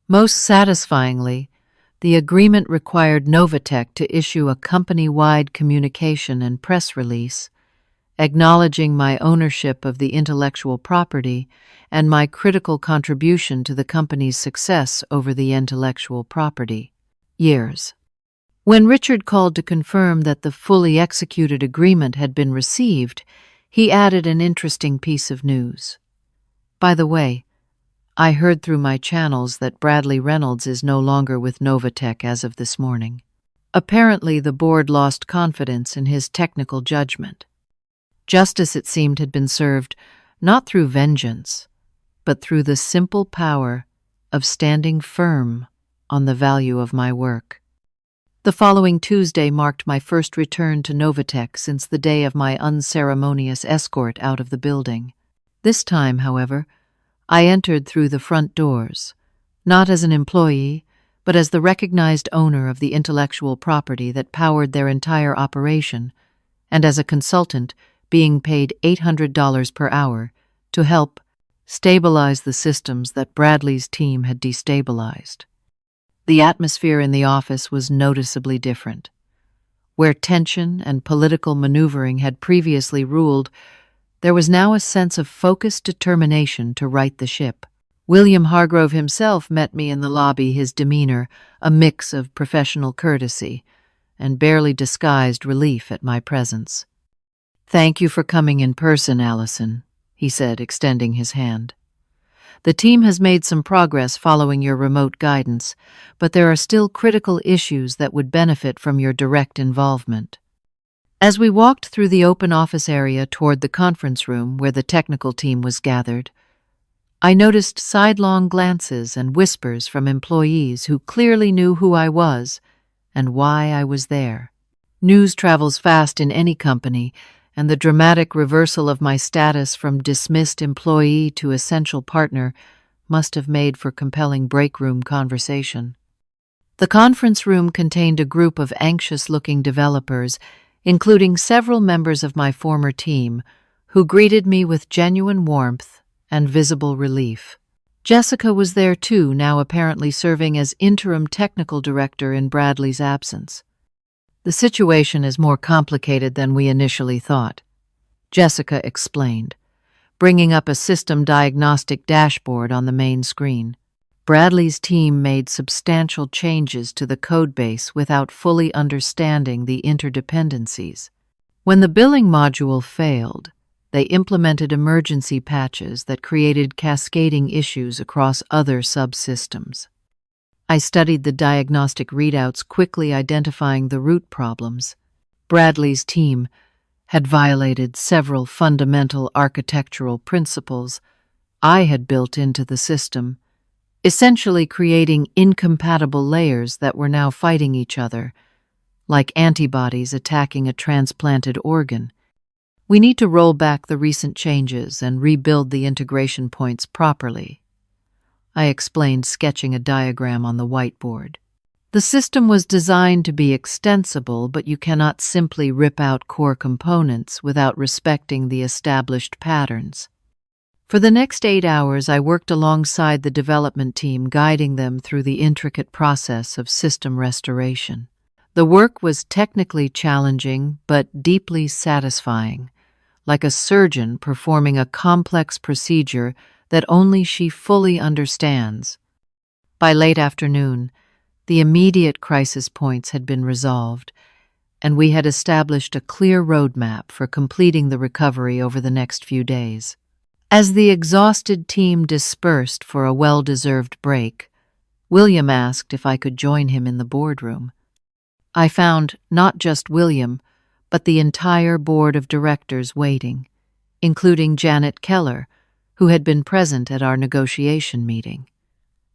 Most satisfyingly, the agreement required Novatech to issue a company-wide communication and press release, acknowledging my ownership of the intellectual property and my critical contribution to the company's success over the intellectual property years. When Richard called to confirm that the fully executed agreement had been received, he added an interesting piece of news. By the way, I heard through my channels that Bradley Reynolds is no longer with Novatech as of this morning. Apparently, the board lost confidence in his technical judgment. Justice, it seemed, had been served not through vengeance, but through the simple power of standing firm on the value of my work. The following Tuesday marked my first return to Novatech since the day of my unceremonious escort out of the building. This time, however, I entered through the front doors, not as an employee, but as the recognized owner of the intellectual property that powered their entire operation, and as a consultant being paid $800 per hour to help stabilize the systems that Bradley's team had destabilized. The atmosphere in the office was noticeably different. Where tension and political maneuvering had previously ruled, there was now a sense of focused determination to right the ship. William Hargrove himself met me in the lobby, his demeanor a mix of professional courtesy and barely disguised relief at my presence. "Thank you for coming in person, Alison," he said, extending his hand. "The team has made some progress following your remote guidance, but there are still critical issues that would benefit from your direct involvement." As we walked through the open office area toward the conference room where the technical team was gathered, I noticed sidelong glances and whispers from employees who clearly knew who I was and why I was there. News travels fast in any company, and the dramatic reversal of my status from dismissed employee to essential partner must have made for compelling break-room conversation. The conference room contained a group of anxious-looking developers, including several members of my former team, who greeted me with genuine warmth and visible relief. Jessica was there too, now apparently serving as interim technical director in Bradley's absence. "The situation is more complicated than we initially thought," Jessica explained, bringing up a system diagnostic dashboard on the main screen. Bradley's team made substantial changes to the codebase without fully understanding the interdependencies. When the billing module failed, they implemented emergency patches that created cascading issues across other subsystems. I studied the diagnostic readouts, quickly identifying the root problems. Bradley's team had violated several fundamental architectural principles I had built into the system, essentially creating incompatible layers that were now fighting each other, like antibodies attacking a transplanted organ. "We need to roll back the recent changes and rebuild the integration points properly," I explained, sketching a diagram on the whiteboard. "The system was designed to be extensible, but you cannot simply rip out core components without respecting the established patterns." For the next 8 hours, I worked alongside the development team, guiding them through the intricate process of system restoration. The work was technically challenging but deeply satisfying, like a surgeon performing a complex procedure that only she fully understands. By late afternoon, the immediate crisis points had been resolved, and we had established a clear roadmap for completing the recovery over the next few days. As the exhausted team dispersed for a well-deserved break, William asked if I could join him in the boardroom. I found not just William, but the entire board of directors waiting, including Janet Keller, who had been present at our negotiation meeting.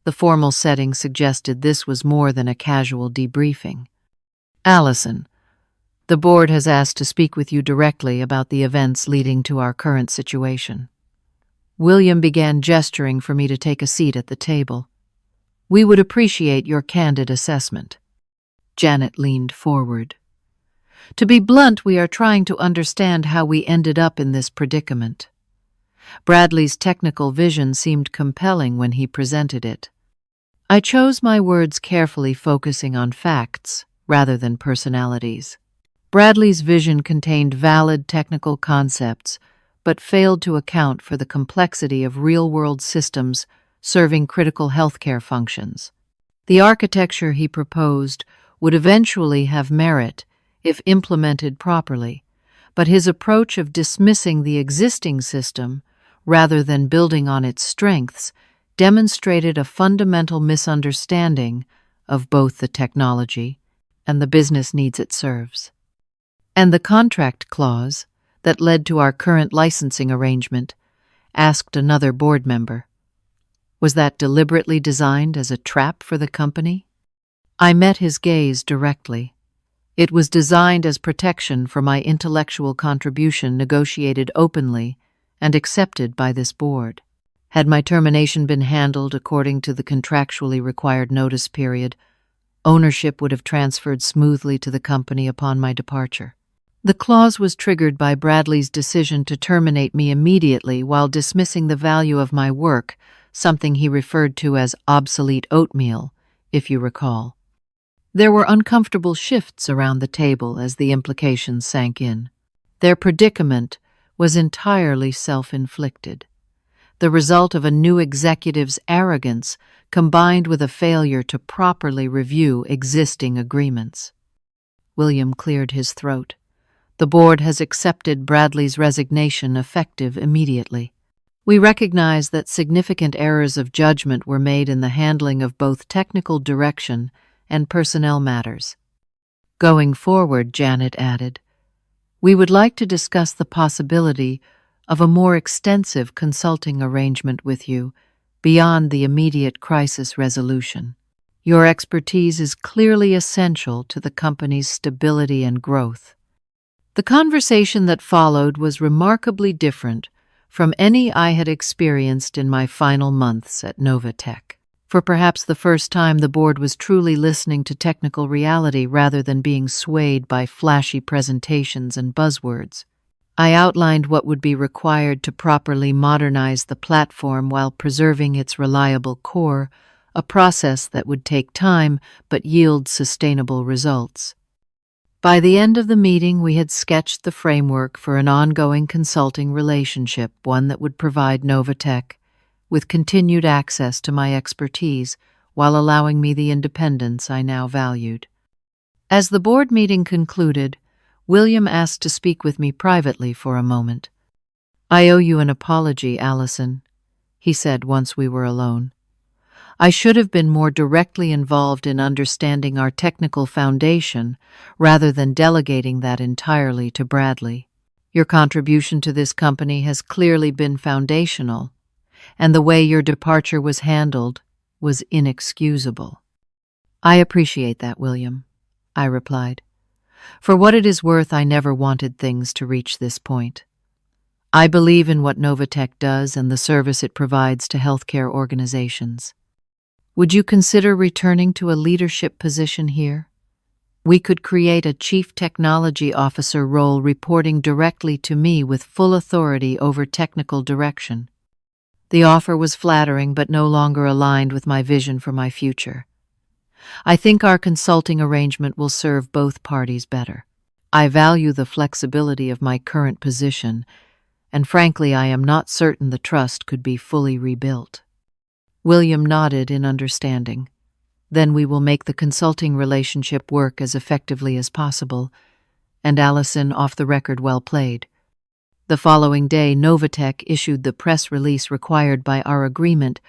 The formal setting suggested this was more than a casual debriefing. "Alison, the board has asked to speak with you directly about the events leading to our current situation." William began gesturing for me to take a seat at the table. "We would appreciate your candid assessment." Janet leaned forward. "To be blunt, we are trying to understand how we ended up in this predicament." Bradley's technical vision seemed compelling when he presented it. I chose my words carefully, focusing on facts rather than personalities. Bradley's vision contained valid technical concepts, but failed to account for the complexity of real-world systems serving critical healthcare functions. The architecture he proposed would eventually have merit if implemented properly, but his approach of dismissing the existing system rather than building on its strengths demonstrated a fundamental misunderstanding of both the technology and the business needs it serves. And the contract clause that led to our current licensing arrangement, asked another board member. Was that deliberately designed as a trap for the company? I met his gaze directly. It was designed as protection for my intellectual contribution, negotiated openly and accepted by this board. Had my termination been handled according to the contractually required notice period, ownership would have transferred smoothly to the company upon my departure. The clause was triggered by Bradley's decision to terminate me immediately while dismissing the value of my work, something he referred to as obsolete oatmeal, if you recall. There were uncomfortable shifts around the table as the implications sank in. Their predicament was entirely self-inflicted, the result of a new executive's arrogance combined with a failure to properly review existing agreements. William cleared his throat. The board has accepted Bradley's resignation effective immediately. We recognize that significant errors of judgment were made in the handling of both technical direction and personnel matters. Going forward, Janet added, we would like to discuss the possibility of a more extensive consulting arrangement with you beyond the immediate crisis resolution. Your expertise is clearly essential to the company's stability and growth. The conversation that followed was remarkably different from any I had experienced in my final months at Novatech. For perhaps the first time, the board was truly listening to technical reality rather than being swayed by flashy presentations and buzzwords. I outlined what would be required to properly modernize the platform while preserving its reliable core, a process that would take time but yield sustainable results. By the end of the meeting, we had sketched the framework for an ongoing consulting relationship, one that would provide Novatech with continued access to my expertise while allowing me the independence I now valued. As the board meeting concluded, William asked to speak with me privately for a moment. I owe you an apology, Alison, he said once we were alone. I should have been more directly involved in understanding our technical foundation rather than delegating that entirely to Bradley. Your contribution to this company has clearly been foundational, and the way your departure was handled was inexcusable. I appreciate that, William, I replied. For what it is worth, I never wanted things to reach this point. I believe in what Novatech does and the service it provides to healthcare organizations. Would you consider returning to a leadership position here? We could create a Chief Technology Officer role reporting directly to me with full authority over technical direction. The offer was flattering but no longer aligned with my vision for my future. I think our consulting arrangement will serve both parties better. I value the flexibility of my current position, and frankly, I am not certain the trust could be fully rebuilt." William nodded in understanding. "Then we will make the consulting relationship work as effectively as possible." And Alison, off the record, well played. The following day, Novatech issued the press release required by our agreement,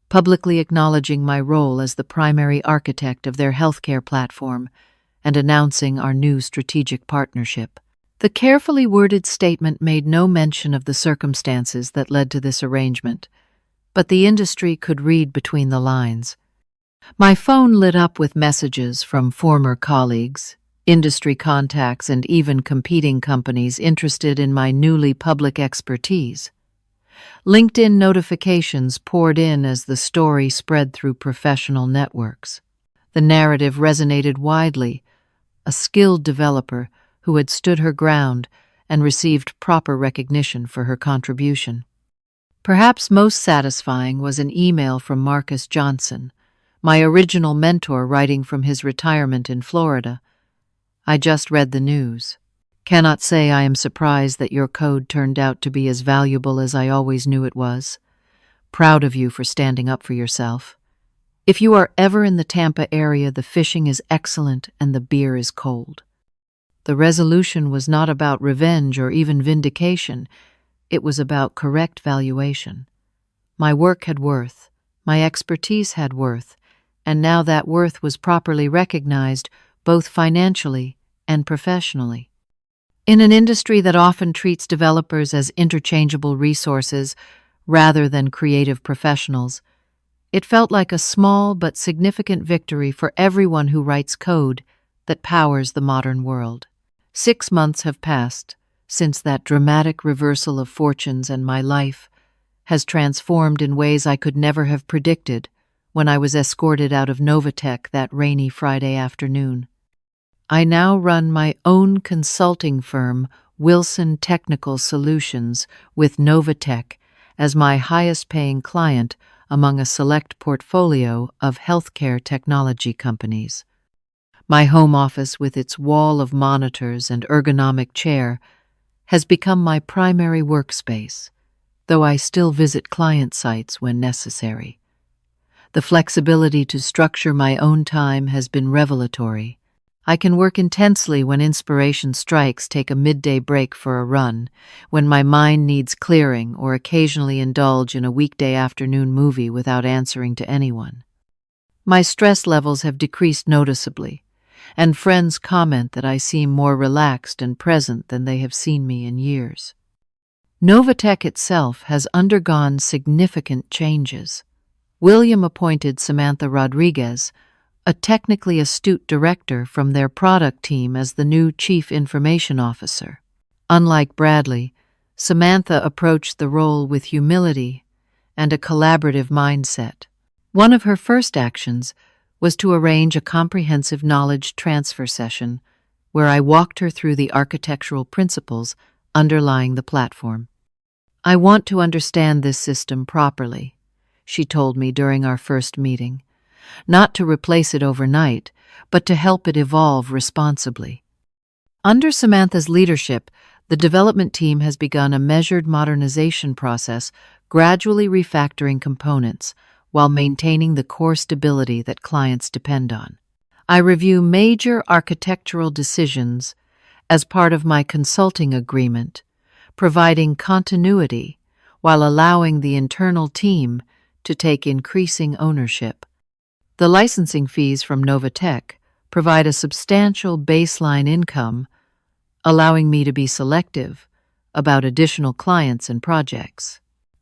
publicly acknowledging my role as the primary architect of their healthcare platform and announcing our new strategic partnership. The carefully worded statement made no mention of the circumstances that led to this arrangement, but the industry could read between the lines. My phone lit up with messages from former colleagues, industry contacts, and even competing companies interested in my newly public expertise. LinkedIn notifications poured in as the story spread through professional networks. The narrative resonated widely. A skilled developer who had stood her ground and received proper recognition for her contribution. Perhaps most satisfying was an email from Marcus Johnson, my original mentor, writing from his retirement in Florida. "I just read the news. Cannot say I am surprised that your code turned out to be as valuable as I always knew it was. Proud of you for standing up for yourself. If you are ever in the Tampa area, the fishing is excellent and the beer is cold." The resolution was not about revenge or even vindication. It was about correct valuation. My work had worth, my expertise had worth, and now that worth was properly recognized, both financially and professionally. In an industry that often treats developers as interchangeable resources rather than creative professionals, it felt like a small but significant victory for everyone who writes code that powers the modern world. 6 months have passed since that dramatic reversal of fortunes, and my life has transformed in ways I could never have predicted when I was escorted out of Novatech that rainy Friday afternoon. I now run my own consulting firm, Wilson Technical Solutions, with Novatech as my highest-paying client among a select portfolio of healthcare technology companies. My home office, with its wall of monitors and ergonomic chair, has become my primary workspace, though I still visit client sites when necessary. The flexibility to structure my own time has been revelatory. I can work intensely when inspiration strikes, take a midday break for a run, when my mind needs clearing, or occasionally indulge in a weekday afternoon movie without answering to anyone. My stress levels have decreased noticeably, and friends comment that I seem more relaxed and present than they have seen me in years. Novatech itself has undergone significant changes. William appointed Samantha Rodriguez, a technically astute director, from their product team as the new Chief Information Officer. Unlike Bradley, Samantha approached the role with humility and a collaborative mindset. One of her first actions was to arrange a comprehensive knowledge transfer session where I walked her through the architectural principles underlying the platform. "I want to understand this system properly," she told me during our first meeting. "Not to replace it overnight, but to help it evolve responsibly." Under Samantha's leadership, the development team has begun a measured modernization process, gradually refactoring components while maintaining the core stability that clients depend on. I review major architectural decisions as part of my consulting agreement, providing continuity while allowing the internal team to take increasing ownership. The licensing fees from Novatech provide a substantial baseline income, allowing me to be selective about additional clients and projects.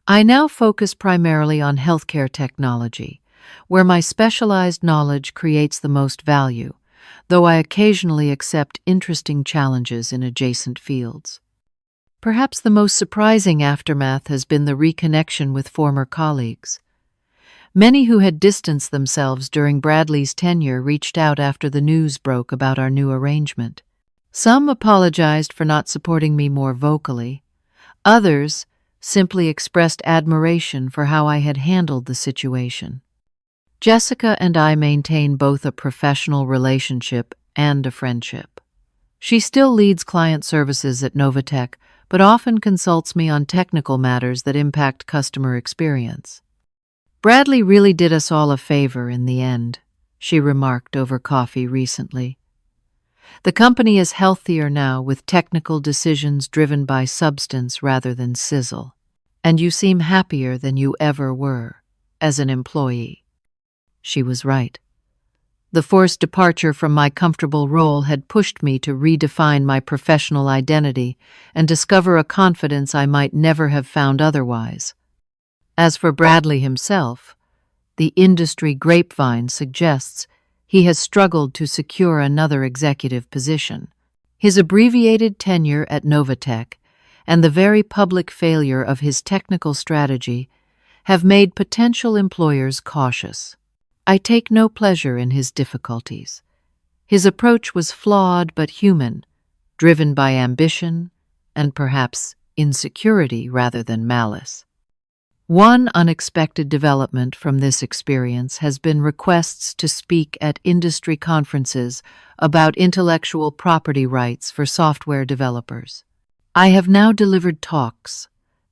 I now focus primarily on healthcare technology, where my specialized knowledge creates the most value, though I occasionally accept interesting challenges in adjacent fields. Perhaps the most surprising aftermath has been the reconnection with former colleagues. Many who had distanced themselves during Bradley's tenure reached out after the news broke about our new arrangement. Some apologized for not supporting me more vocally. Others simply expressed admiration for how I had handled the situation. Jessica and I maintain both a professional relationship and a friendship. She still leads client services at Novatech, but often consults me on technical matters that impact customer experience. Bradley really did us all a favor in the end, she remarked over coffee recently. The company is healthier now with technical decisions driven by substance rather than sizzle. And you seem happier than you ever were as an employee. She was right. The forced departure from my comfortable role had pushed me to redefine my professional identity and discover a confidence I might never have found otherwise. As for Bradley himself, the industry grapevine suggests he has struggled to secure another executive position. His abbreviated tenure at Novatech and the very public failure of his technical strategy have made potential employers cautious. I take no pleasure in his difficulties. His approach was flawed but human, driven by ambition and perhaps insecurity rather than malice. One unexpected development from this experience has been requests to speak at industry conferences about intellectual property rights for software developers. I have now delivered talks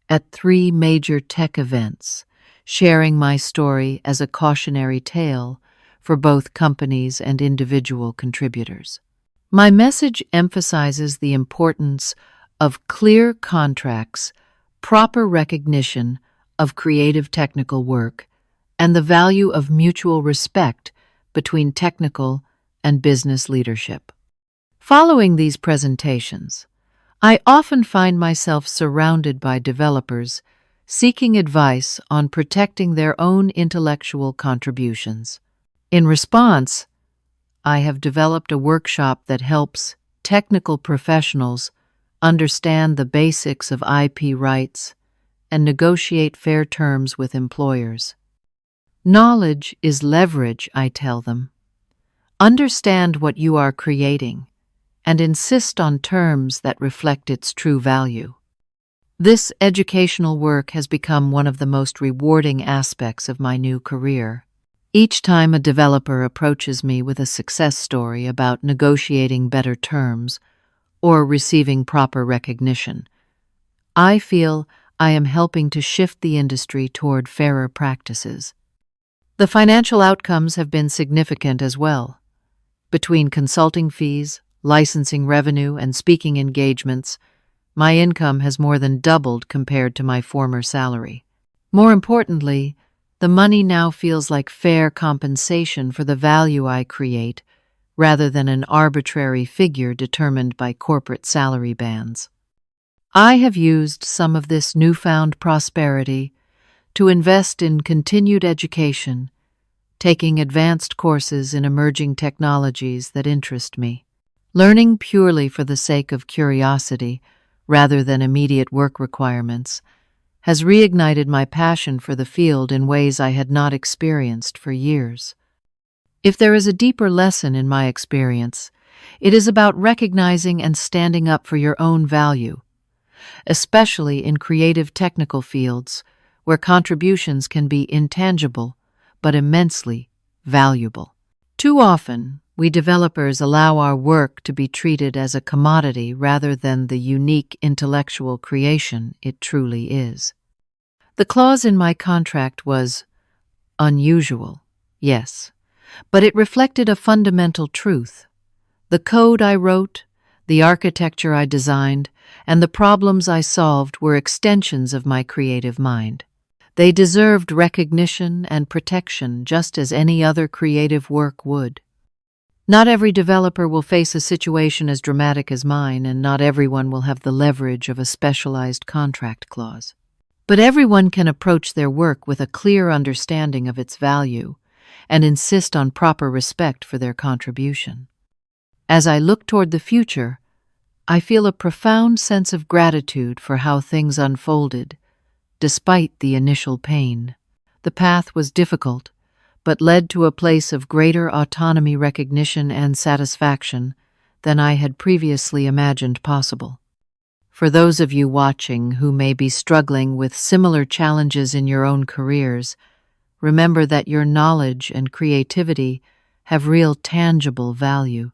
at 3 major tech events, sharing my story as a cautionary tale for both companies and individual contributors. My message emphasizes the importance of clear contracts, proper recognition of creative technical work, and the value of mutual respect between technical and business leadership. Following these presentations, I often find myself surrounded by developers seeking advice on protecting their own intellectual contributions. In response, I have developed a workshop that helps technical professionals understand the basics of IP rights and negotiate fair terms with employers. Knowledge is leverage, I tell them. Understand what you are creating and insist on terms that reflect its true value. This educational work has become one of the most rewarding aspects of my new career. Each time a developer approaches me with a success story about negotiating better terms or receiving proper recognition, I feel I am helping to shift the industry toward fairer practices. The financial outcomes have been significant as well. Between consulting fees, licensing revenue, and speaking engagements, my income has more than doubled compared to my former salary. More importantly, the money now feels like fair compensation for the value I create, rather than an arbitrary figure determined by corporate salary bands. I have used some of this newfound prosperity to invest in continued education, taking advanced courses in emerging technologies that interest me. Learning purely for the sake of curiosity, rather than immediate work requirements, has reignited my passion for the field in ways I had not experienced for years. If there is a deeper lesson in my experience, it is about recognizing and standing up for your own value, especially in creative technical fields where contributions can be intangible but immensely valuable. Too often, we developers allow our work to be treated as a commodity rather than the unique intellectual creation it truly is. The clause in my contract was unusual, yes, but it reflected a fundamental truth. The code I wrote, the architecture I designed, and the problems I solved were extensions of my creative mind. They deserved recognition and protection just as any other creative work would. Not every developer will face a situation as dramatic as mine, and not everyone will have the leverage of a specialized contract clause. But everyone can approach their work with a clear understanding of its value and insist on proper respect for their contribution. As I look toward the future, I feel a profound sense of gratitude for how things unfolded, despite the initial pain. The path was difficult, but led to a place of greater autonomy, recognition, and satisfaction than I had previously imagined possible. For those of you watching who may be struggling with similar challenges in your own careers, remember that your knowledge and creativity have real tangible value.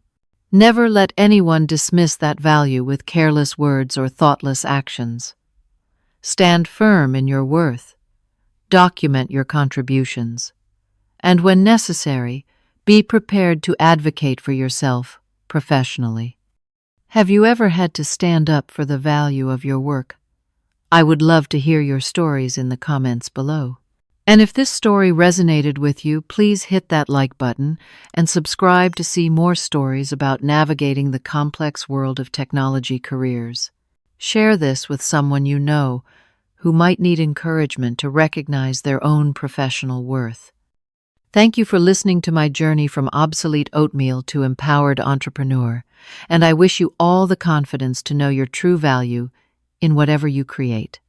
Never let anyone dismiss that value with careless words or thoughtless actions. Stand firm in your worth. Document your contributions. And when necessary, be prepared to advocate for yourself professionally. Have you ever had to stand up for the value of your work? I would love to hear your stories in the comments below. And if this story resonated with you, please hit that like button and subscribe to see more stories about navigating the complex world of technology careers. Share this with someone you know who might need encouragement to recognize their own professional worth. Thank you for listening to my journey from obsolete oatmeal to empowered entrepreneur, and I wish you all the confidence to know your true value in whatever you create.